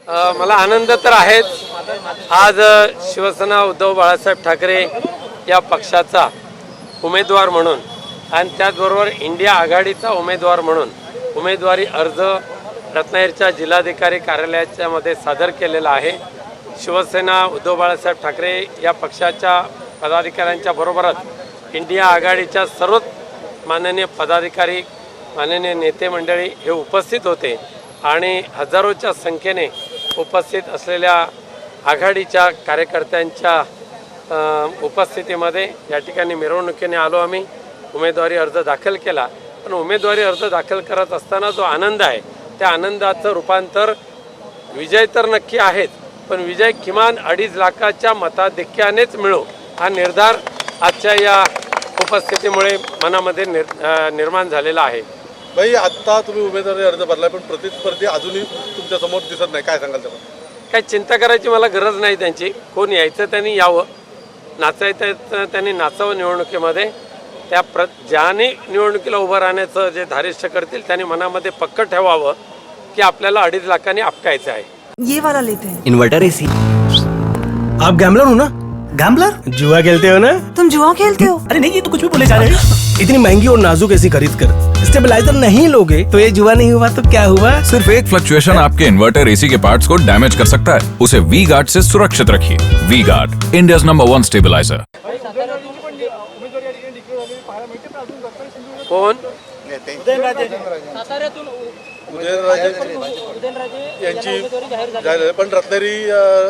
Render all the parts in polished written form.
मला आनंद तर आहेच। आज शिवसेना उद्धव बाळासाहेब ठाकरे या पक्षाचा उमेदवार म्हणून आणि त्याचबरोबर इंडिया आघाडीचा उमेदवार म्हणून उमेदवारी अर्ज रत्नागिरीच्या जिल्हाधिकारी कार्यालयाच्या मध्ये सादर केलेला आहे। शिवसेना उद्धव बाळासाहेब ठाकरे या पक्षाच्या पदाधिकाऱ्यांच्या बरोबरच इंडिया आघाडीच्या सर्व माननीय पदाधिकारी माननीय नेते मंडळी हे उपस्थित होते आणि हजारोच्या संख्येने उपस्थित असलेल्या आघाडीच्या कार्यकर्त्यांच्या उपस्थितीमध्ये या ठिकाणी मिरवणुकीने आलो। आम्ही उमेदवारी अर्ज दाखल केला, पण उमेदवारी अर्ज दाखल करत असताना जो आनंद आहे त्या आनंदाचं रूपांतर विजय तर नक्की आहेच, पण विजय किमान 2.5 लाखाच्या मताधिक्यानेच मिळो हा निर्धार आजच्या या उपस्थितीमुळे मनामध्ये निर्माण झालेला आहे। भाई आता तुम्ही उमेदवारी अर्ज भरला, पण प्रतिस्पर्धी अजूनही तुमच्या समोर दिसत नाही, काय सांगाल त्याला? काही चिंता करायची मला गरज नाही त्यांची। कोण यायचं त्यांनी यावं, नाचायचं त्यांनी नाचावं निवडणुकीमध्ये। ज्याने निवडणुकीला उभं राहण्याचं जे धारिष्ठ करतील त्यांनी मनामध्ये पक्क ठेवावं की आपल्याला 2.5 लाखांनी आपटायचं आहे। ये वाला लेते हैं। Inverter AC. आप गैम्बलर हो ना? गैम्बलर? जुआ खेलते हो ना? तुम जुआ खेलते हो? अरे नहीं, ये तो कुछ भी बोले जा रहे हैं। इतनी महंगी और नाजुक एसी खरीद कर स्टेबलाइजर नहीं लोगे तो ये जुआ नहीं हुआ तो क्या हुआ? सिर्फ एक फ्लक्चुएशन आपके इन्वर्टर एसी के पार्ट्स को डैमेज कर सकता है। उसे वी गार्ड से सुरक्षित रखिए। V Guard, India's number 1 stabiliser. कोण? उदयनराजे यांची झालेली, पण रत्नागिरी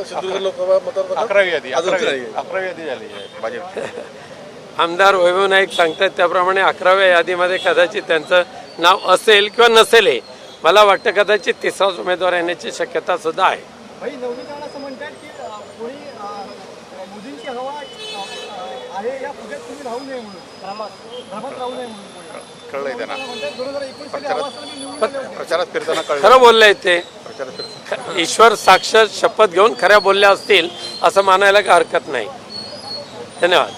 सिंधुदुर्ग लोकसभा मतदारसंघात 11वी यादी झाली आहे भाजप। आमदार वैभव नाईक सांगतात त्याप्रमाणे 11व्या यादीमध्ये कदाचित त्यांचं नाव असेल किंवा नसेल, मला वाटतं कदाचित तिसराच उमेदवार येण्याची शक्यता सुद्धा आहे। प्रचारात फिरताना खरं बोललंय ते, ईश्वर साक्षात शपथ घेऊन खऱ्या बोलल्या असतील असं मानायला काही हरकत नाही। धन्यवाद।